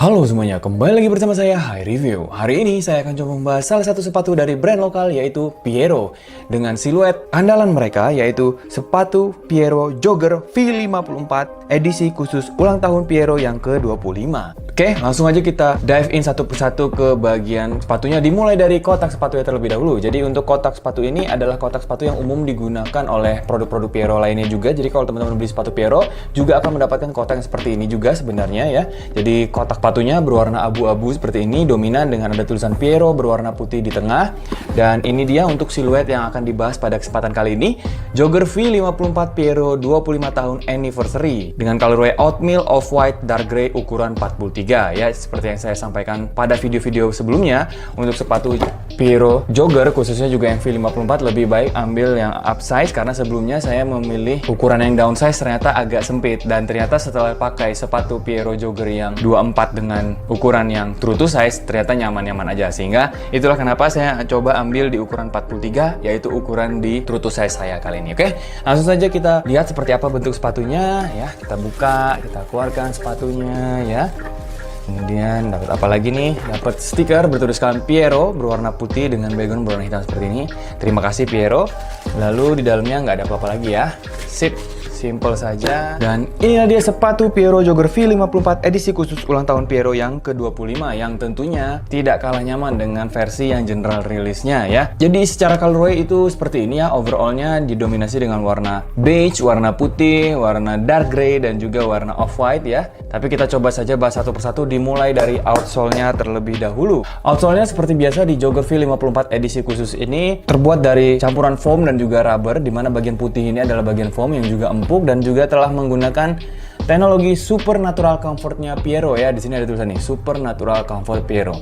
Halo semuanya, kembali lagi bersama saya Hai Review. Hari ini saya akan coba membahas salah satu sepatu dari brand lokal yaitu Piero dengan siluet andalan mereka yaitu sepatu Piero Jogger V54 edisi khusus ulang tahun Piero yang ke-25. Oke, langsung aja kita dive in satu persatu ke bagian sepatunya, dimulai dari kotak sepatunya terlebih dahulu. Jadi untuk kotak sepatu ini adalah kotak sepatu yang umum digunakan oleh produk-produk Piero lainnya juga. Jadi kalau teman-teman beli sepatu Piero juga akan mendapatkan kotak yang seperti ini juga sebenarnya ya. Jadi kotak sepatunya berwarna abu-abu seperti ini, dominan dengan ada tulisan Piero berwarna putih di tengah. Dan ini dia untuk siluet yang akan dibahas pada kesempatan kali ini, Jogger V54 Piero 25 tahun anniversary dengan colorway oatmeal off-white dark grey ukuran 43 ya, seperti yang saya sampaikan pada video-video sebelumnya. Untuk sepatu Piero Jogger khususnya juga yang V54 lebih baik ambil yang upsize karena sebelumnya saya memilih ukuran yang downsize ternyata agak sempit, dan ternyata setelah pakai sepatu Piero Jogger yang 24 dengan ukuran yang true to size ternyata nyaman-nyaman aja, sehingga itulah kenapa saya coba ambil di ukuran 43 yaitu ukuran di true to size saya kali ini. Oke, langsung saja kita lihat seperti apa bentuk sepatunya ya. Kita buka, kita keluarkan sepatunya ya. Kemudian dapat apa lagi nih? Dapat stiker bertuliskan Piero berwarna putih dengan background berwarna hitam seperti ini. Terima kasih Piero. Lalu di dalamnya nggak ada apa-apa lagi ya. Sip. Simple saja. Dan inilah dia sepatu Piero Jogger V54 edisi khusus ulang tahun Piero yang ke-25 yang tentunya tidak kalah nyaman dengan versi yang general release-nya ya. Jadi secara colorway itu seperti ini ya. Overall-nya didominasi dengan warna beige, warna putih, warna dark grey, dan juga warna off-white ya. Tapi kita coba saja bahas satu persatu, dimulai dari outsole-nya terlebih dahulu. Outsole-nya seperti biasa di Jogger V54 edisi khusus ini terbuat dari campuran foam dan juga rubber, di mana bagian putih ini adalah bagian foam yang juga empuk dan juga telah menggunakan teknologi Supernatural Comfort-nya Piero ya. Di sini ada tulisan nih, Supernatural Comfort Piero.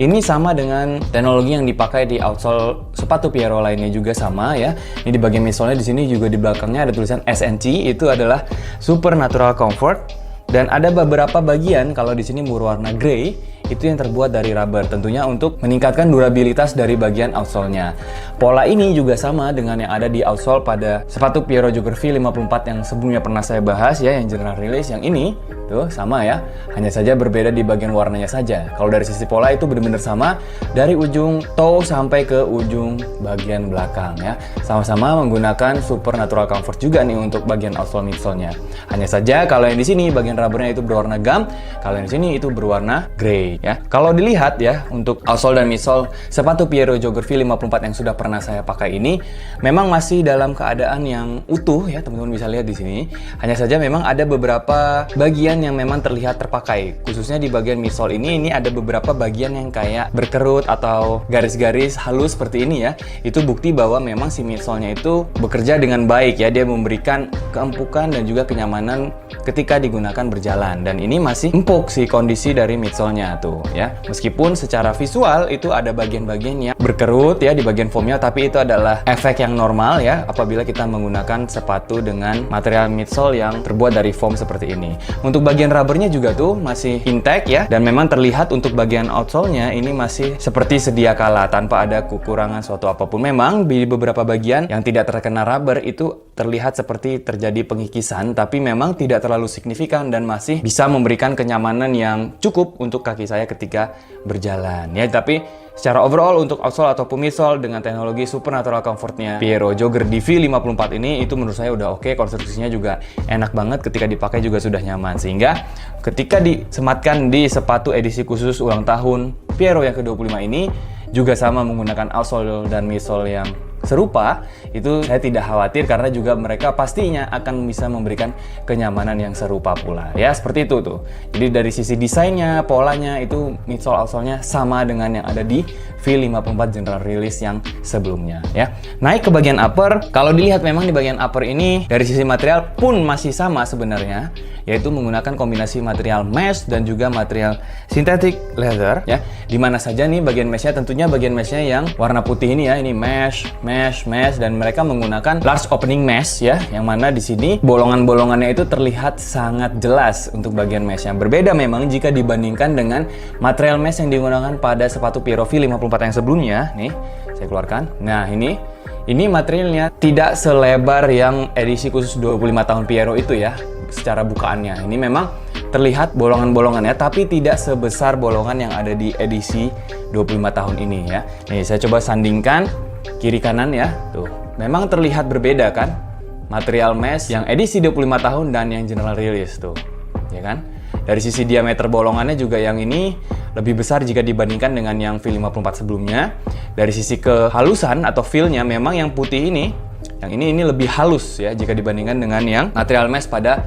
Ini sama dengan teknologi yang dipakai di outsole sepatu Piero lainnya juga sama ya. Ini di bagian midsole-nya, di sini juga di belakangnya ada tulisan SNC, itu adalah Supernatural Comfort. Dan ada beberapa bagian kalau di sini berwarna grey itu yang terbuat dari rubber, tentunya untuk meningkatkan durabilitas dari bagian outsole-nya. Pola ini juga sama dengan yang ada di outsole pada sepatu Piero Jogger V54 yang sebelumnya pernah saya bahas ya, yang general release. Yang ini tuh sama ya, hanya saja berbeda di bagian warnanya saja. Kalau dari sisi pola itu benar-benar sama, dari ujung toe sampai ke ujung bagian belakang ya. Sama-sama menggunakan Supernatural Comfort juga nih untuk bagian outsole midsole-nya. Hanya saja kalau yang di sini bagian rubbernya itu berwarna gum, kalau yang di sini itu berwarna grey ya. Kalau dilihat ya, untuk outsole dan midsole sepatu Piero Jogger V54 yang sudah pernah saya pakai ini memang masih dalam keadaan yang utuh ya, teman-teman bisa lihat di sini. Hanya saja memang ada beberapa bagian yang memang terlihat terpakai, khususnya di bagian midsole ini ada beberapa bagian yang kayak berkerut atau garis-garis halus seperti ini ya. Itu bukti bahwa memang si midsole-nya itu bekerja dengan baik ya, dia memberikan keempukan dan juga kenyamanan ketika digunakan berjalan, dan ini masih empuk sih kondisi dari midsole-nya tuh ya. Meskipun secara visual itu ada bagian-bagian yang berkerut ya di bagian foamnya, tapi itu adalah efek yang normal ya apabila kita menggunakan sepatu dengan material midsole yang terbuat dari foam seperti ini. Untuk bagian rubbernya juga tuh masih intact ya, dan memang terlihat untuk bagian outsole-nya ini masih seperti sedia kala tanpa ada kekurangan suatu apapun. Memang di beberapa bagian yang tidak terkena rubber itu terlihat seperti terjadi pengikisan, tapi memang tidak terlalu signifikan dan masih bisa memberikan kenyamanan yang cukup untuk kaki saya ketika berjalan ya. Tapi secara overall untuk outsole ataupun midsole dengan teknologi Supernatural Comfort-nya Piero Jogger di V54 ini itu menurut saya udah oke. Konstruksinya juga enak banget, ketika dipakai juga sudah nyaman, sehingga ketika disematkan di sepatu edisi khusus ulang tahun Piero yang ke-25 ini juga sama menggunakan outsole dan midsole yang serupa, itu saya tidak khawatir karena juga mereka pastinya akan bisa memberikan kenyamanan yang serupa pula ya, seperti itu tuh. Jadi dari sisi desainnya, polanya itu midsole outsole-nya sama dengan yang ada di V54 general release yang sebelumnya ya. Naik ke bagian upper, kalau dilihat memang di bagian upper ini dari sisi material pun masih sama sebenarnya, yaitu menggunakan kombinasi material mesh dan juga material synthetic leather ya. Dimana saja nih bagian meshnya, tentunya bagian meshnya yang warna putih ini ya, ini mesh, dan mereka menggunakan large opening mesh ya, yang mana di sini bolongan-bolongannya itu terlihat sangat jelas untuk bagian meshnya. Berbeda memang jika dibandingkan dengan material mesh yang digunakan pada sepatu Piero V54 yang sebelumnya. Nih, saya keluarkan. Nah, ini materialnya tidak selebar yang edisi khusus 25 tahun Piero itu ya. secara bukaannya. Ini memang terlihat bolongan-bolongannya, tapi tidak sebesar bolongan yang ada di edisi 25 tahun ini ya. Nih, saya coba sandingkan kiri kanan ya. Tuh, memang terlihat berbeda kan? Material mesh yang edisi 25 tahun dan yang general release tuh. Ya kan? Dari sisi diameter bolongannya juga yang ini lebih besar jika dibandingkan dengan yang V54 sebelumnya. Dari sisi kehalusan atau feel-nya memang yang putih ini, yang ini lebih halus ya jika dibandingkan dengan yang material mesh pada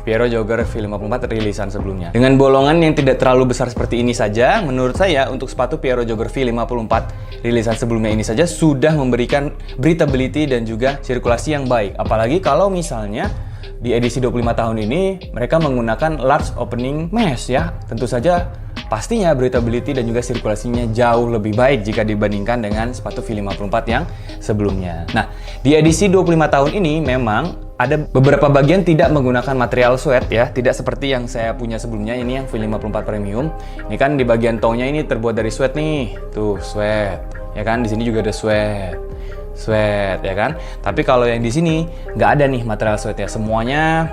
Piero Jogger V54 rilisan sebelumnya. Dengan bolongan yang tidak terlalu besar seperti ini saja, menurut saya untuk sepatu Piero Jogger V54 rilisan sebelumnya ini saja sudah memberikan breathability dan juga sirkulasi yang baik. Apalagi kalau misalnya di edisi 25 tahun ini mereka menggunakan large opening mesh ya. Tentu saja pastinya breathability dan juga sirkulasinya jauh lebih baik jika dibandingkan dengan sepatu V54 yang sebelumnya. Nah, di edisi 25 tahun ini memang ada beberapa bagian tidak menggunakan material sweat ya, tidak seperti yang saya punya sebelumnya. Ini yang V54 Premium. Ini kan di bagian toe-nya ini terbuat dari sweat nih. Tuh, sweat. Ya kan, di sini juga ada sweat ya kan. Tapi kalau yang di sini nggak ada nih material sweat ya. Semuanya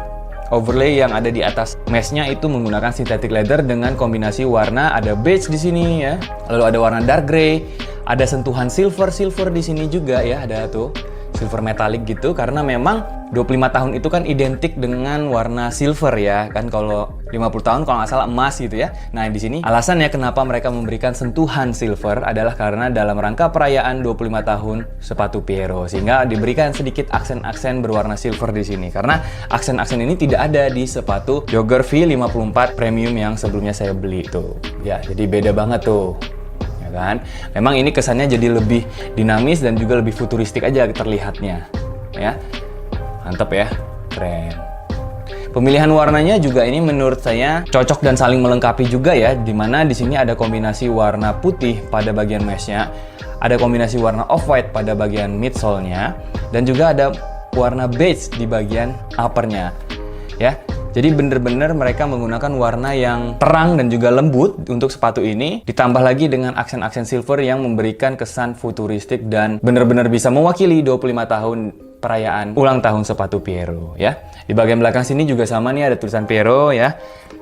overlay yang ada di atas meshnya itu menggunakan synthetic leather dengan kombinasi warna, ada beige di sini ya. Lalu ada warna dark gray, ada sentuhan silver di sini juga ya, ada tuh silver metallic gitu, karena memang 25 tahun itu kan identik dengan warna silver ya kan. Kalau 50 tahun kalau nggak salah emas gitu ya. Nah, di sini alasannya kenapa mereka memberikan sentuhan silver adalah karena dalam rangka perayaan 25 tahun sepatu Piero, sehingga diberikan sedikit aksen-aksen berwarna silver di sini. Karena aksen-aksen ini tidak ada di sepatu Jogger V54 Premium yang sebelumnya saya beli tuh. Ya, jadi beda banget tuh. Kan? Memang ini kesannya jadi lebih dinamis dan juga lebih futuristik aja terlihatnya ya. Mantap ya, keren. Pemilihan warnanya juga ini menurut saya cocok dan saling melengkapi juga ya, dimana di sini ada kombinasi warna putih pada bagian meshnya, ada kombinasi warna off-white pada bagian midsole-nya, dan juga ada warna beige di bagian uppernya ya. Jadi bener-bener mereka menggunakan warna yang terang dan juga lembut untuk sepatu ini, ditambah lagi dengan aksen-aksen silver yang memberikan kesan futuristik dan bener-bener bisa mewakili 25 tahun perayaan ulang tahun sepatu Piero ya. Di bagian belakang sini juga sama nih, ada tulisan Piero ya.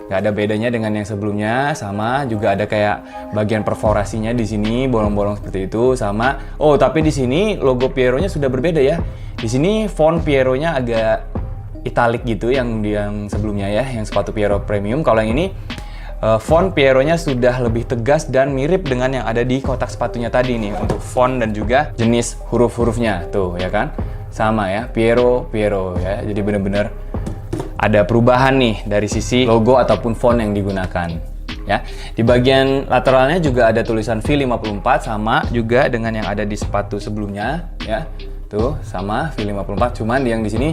Nggak ada bedanya dengan yang sebelumnya, sama juga ada kayak bagian perforasinya di sini, bolong-bolong seperti itu sama. Oh, tapi di sini logo Piero-nya sudah berbeda ya. Di sini font Piero-nya agak italic gitu yang sebelumnya ya, yang sepatu Piero Premium. Kalau yang ini font Piero-nya sudah lebih tegas dan mirip dengan yang ada di kotak sepatunya tadi nih untuk font dan juga jenis huruf-hurufnya tuh ya kan. Sama ya, Piero ya. Jadi bener-bener ada perubahan nih dari sisi logo ataupun font yang digunakan ya. Di bagian lateralnya juga ada tulisan V54 sama juga dengan yang ada di sepatu sebelumnya ya. Tuh, sama V54, cuman yang di sini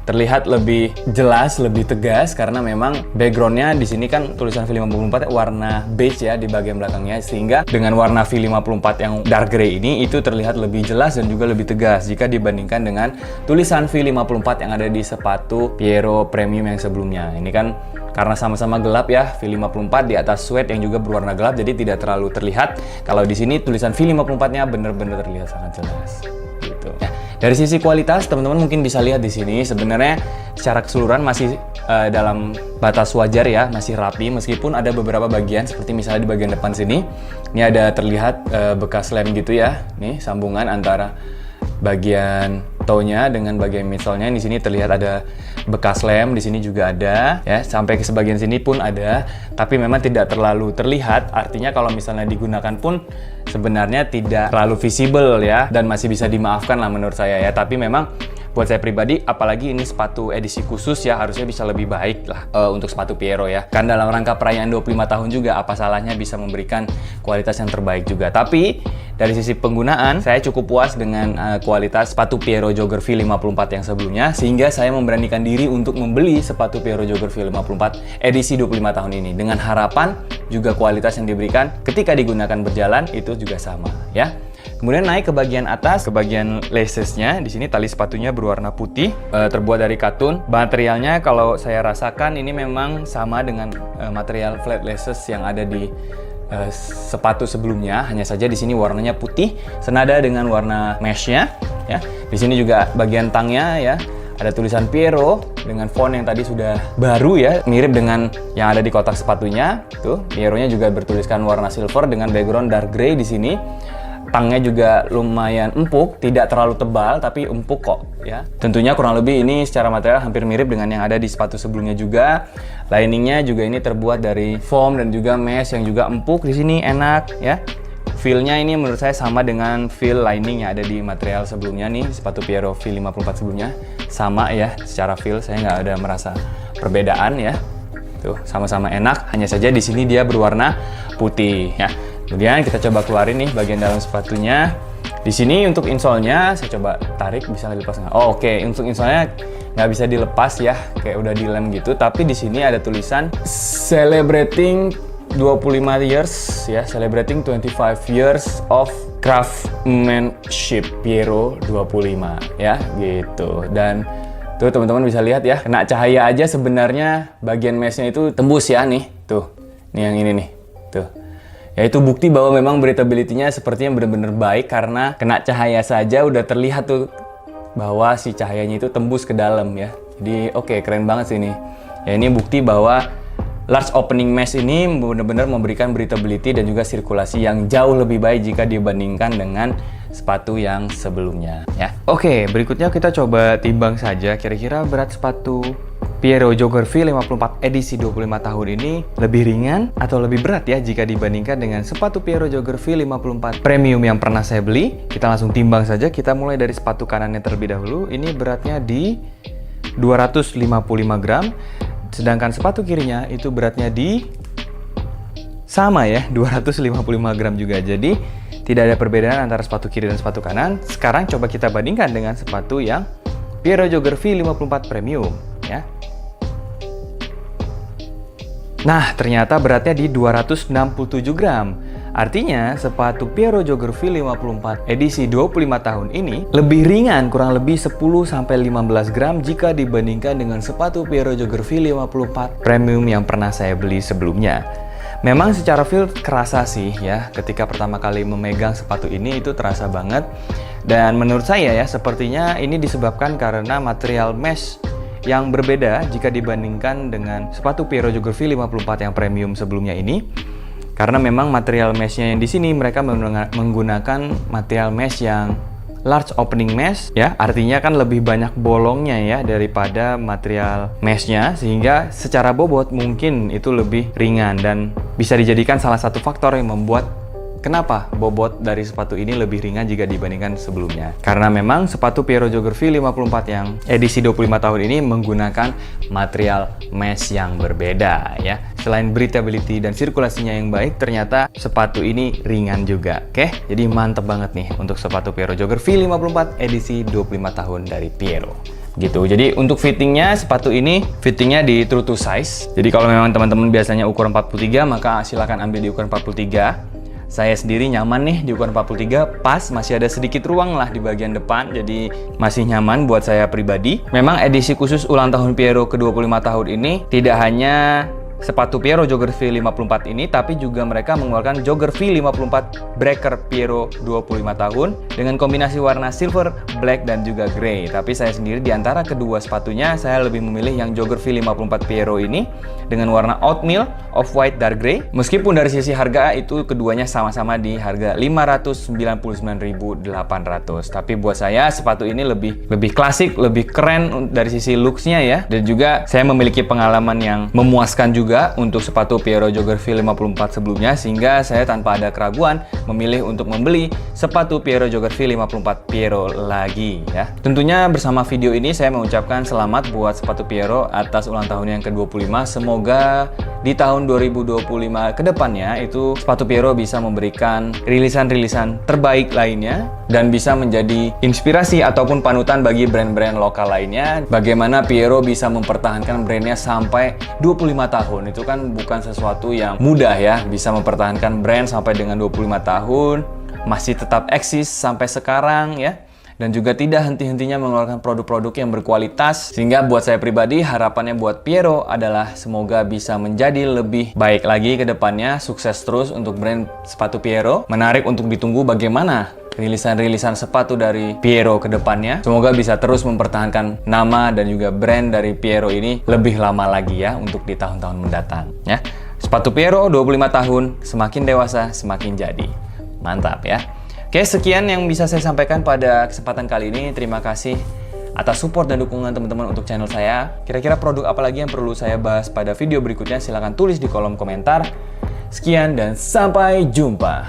terlihat lebih jelas, lebih tegas karena memang backgroundnya di sini kan tulisan V54 warna beige ya di bagian belakangnya, sehingga dengan warna V54 yang dark gray ini itu terlihat lebih jelas dan juga lebih tegas jika dibandingkan dengan tulisan V54 yang ada di sepatu Piero Premium yang sebelumnya. Ini kan karena sama-sama gelap ya, V54 di atas sweat yang juga berwarna gelap, jadi tidak terlalu terlihat. Kalau di sini tulisan V54-nya benar-benar terlihat sangat jelas. Gitu. Ya. Dari sisi kualitas, teman-teman mungkin bisa lihat di sini sebenarnya secara keseluruhan masih dalam batas wajar ya, masih rapi meskipun ada beberapa bagian seperti misalnya di bagian depan sini. Ini ada terlihat bekas lem gitu ya. Nih sambungan antara bagian toe-nya dengan bagian midsole-nya. Di sini terlihat ada bekas lem, di sini juga ada ya, sampai ke sebagian sini pun ada, tapi memang tidak terlalu terlihat. Artinya kalau misalnya digunakan pun sebenarnya tidak terlalu visible ya, dan masih bisa dimaafkan lah menurut saya ya. Tapi memang buat saya pribadi, apalagi ini sepatu edisi khusus ya, harusnya bisa lebih baik lah untuk sepatu Piero ya. Kan dalam rangka perayaan 25 tahun juga, apa salahnya bisa memberikan kualitas yang terbaik juga. Tapi dari sisi penggunaan, saya cukup puas dengan kualitas sepatu Piero Jogger V54 yang sebelumnya, sehingga saya memberanikan diri untuk membeli sepatu Piero Jogger V54 edisi 25 tahun ini, dengan harapan juga kualitas yang diberikan ketika digunakan berjalan itu juga sama ya. Kemudian naik ke bagian atas, ke bagian lacesnya. Di sini tali sepatunya berwarna putih, terbuat dari katun. Materialnya kalau saya rasakan ini memang sama dengan material flat laces yang ada di sepatu sebelumnya. Hanya saja di sini warnanya putih, senada dengan warna meshnya. Ya, di sini juga bagian tangnya ya, ada tulisan Piero dengan font yang tadi sudah baru ya, mirip dengan yang ada di kotak sepatunya. Tuh, Piero-nya juga bertuliskan warna silver dengan background dark gray di sini. Tangnya juga lumayan empuk, tidak terlalu tebal tapi empuk kok ya. Tentunya kurang lebih ini secara material hampir mirip dengan yang ada di sepatu sebelumnya juga. Liningnya juga ini terbuat dari foam dan juga mesh yang juga empuk di sini, enak ya. Feel-nya ini menurut saya sama dengan feel lining yang ada di material sebelumnya nih, sepatu Piero V54 sebelumnya. Sama ya, secara feel saya nggak ada merasa perbedaan ya. Tuh, sama-sama enak, hanya saja di sini dia berwarna putih ya. Kemudian kita coba keluarin nih bagian dalam sepatunya. Di sini untuk insole-nya saya coba tarik, bisa dilepas nggak? Oh, oke. Untuk insole-nya nggak bisa dilepas ya, kayak udah dilem gitu. Tapi di sini ada tulisan celebrating 25 years ya, celebrating 25 years of craftsmanship Piero 25 ya, gitu. Dan tuh teman-teman bisa lihat ya, kena cahaya aja sebenarnya bagian mesh-nya itu tembus ya nih. Tuh. Nih yang ini nih. Tuh. Ya itu bukti bahwa memang breathability-nya sepertinya benar-benar baik karena kena cahaya saja udah terlihat tuh bahwa si cahayanya itu tembus ke dalam ya. Jadi oke, keren banget sih ini. Ya ini bukti bahwa large opening mesh ini benar-benar memberikan breathability dan juga sirkulasi yang jauh lebih baik jika dibandingkan dengan sepatu yang sebelumnya ya. Oke, berikutnya kita coba timbang saja kira-kira berat sepatu Piero Jogger V54 edisi 25 tahun ini lebih ringan atau lebih berat ya jika dibandingkan dengan sepatu Piero Jogger V54 premium yang pernah saya beli. Kita langsung timbang saja, kita mulai dari sepatu kanannya terlebih dahulu. Ini beratnya di 255 gram, sedangkan sepatu kirinya itu beratnya di sama ya, 255 gram juga. Jadi tidak ada perbedaan antara sepatu kiri dan sepatu kanan. Sekarang coba kita bandingkan dengan sepatu yang Piero Jogger V54 premium ya. Nah, ternyata beratnya di 267 gram. Artinya, sepatu Piero Jogger V54 edisi 25 tahun ini lebih ringan kurang lebih 10-15 gram jika dibandingkan dengan sepatu Piero Jogger V54 premium yang pernah saya beli sebelumnya. Memang secara feel kerasa sih ya, ketika pertama kali memegang sepatu ini itu terasa banget. Dan menurut saya ya, sepertinya ini disebabkan karena material mesh yang berbeda jika dibandingkan dengan sepatu Piero Jogger V54 yang premium sebelumnya ini. Karena memang material mesh-nya yang di sini mereka menggunakan material mesh yang large opening mesh ya, artinya kan lebih banyak bolongnya ya daripada material mesh-nya, sehingga secara bobot mungkin itu lebih ringan dan bisa dijadikan salah satu faktor yang membuat kenapa bobot dari sepatu ini lebih ringan jika dibandingkan sebelumnya. Karena memang sepatu Piero Jogger V54 yang edisi 25 tahun ini menggunakan material mesh yang berbeda ya. Selain breathability dan sirkulasinya yang baik, ternyata sepatu ini ringan juga. Oke, jadi mantep banget nih untuk sepatu Piero Jogger V54 edisi 25 tahun dari Piero. Gitu. Jadi untuk fittingnya, sepatu ini fittingnya di true to size. Jadi kalau memang teman-teman biasanya ukuran 43, maka silakan ambil di ukuran 43. Saya sendiri nyaman nih di ukuran 43, pas masih ada sedikit ruang lah di bagian depan, jadi masih nyaman buat saya pribadi. Memang edisi khusus ulang tahun Piero ke-25 tahun ini tidak hanya sepatu Piero Jogger V54 ini, tapi juga mereka mengeluarkan Jogger V54 Breaker Piero 25 tahun dengan kombinasi warna silver, black, dan juga grey. Tapi saya sendiri di antara kedua sepatunya, saya lebih memilih yang Jogger V54 Piero ini dengan warna oatmeal, off-white, dark grey. Meskipun dari sisi harga itu keduanya sama-sama di harga 599.800. Tapi buat saya sepatu ini lebih klasik, lebih keren dari sisi looks-nya ya. Dan juga saya memiliki pengalaman yang memuaskan juga untuk sepatu Piero Jogger V54 sebelumnya, sehingga saya tanpa ada keraguan memilih untuk membeli sepatu Piero Jogger V54 Piero lagi ya. Tentunya bersama video ini saya mengucapkan selamat buat sepatu Piero atas ulang tahun yang ke-25. Semoga di tahun 2025 ke depannya itu sepatu Piero bisa memberikan rilisan-rilisan terbaik lainnya dan bisa menjadi inspirasi ataupun panutan bagi brand-brand lokal lainnya. Bagaimana Piero bisa mempertahankan brandnya sampai 25 tahun. Itu kan bukan sesuatu yang mudah ya, bisa mempertahankan brand sampai dengan 25 tahun, masih tetap eksis sampai sekarang ya, dan juga tidak henti-hentinya mengeluarkan produk-produk yang berkualitas. Sehingga buat saya pribadi, harapannya buat Piero adalah semoga bisa menjadi lebih baik lagi ke depannya, sukses terus untuk brand sepatu Piero. Menarik untuk ditunggu bagaimana rilisan-rilisan sepatu dari Piero ke depannya. Semoga bisa terus mempertahankan nama dan juga brand dari Piero ini lebih lama lagi ya untuk di tahun-tahun mendatang ya. Sepatu Piero 25 tahun, semakin dewasa semakin jadi. Mantap ya. Oke, sekian yang bisa saya sampaikan pada kesempatan kali ini. Terima kasih atas support dan dukungan teman-teman untuk channel saya. Kira-kira produk apa lagi yang perlu saya bahas pada video berikutnya? Silahkan tulis di kolom komentar. Sekian dan sampai jumpa.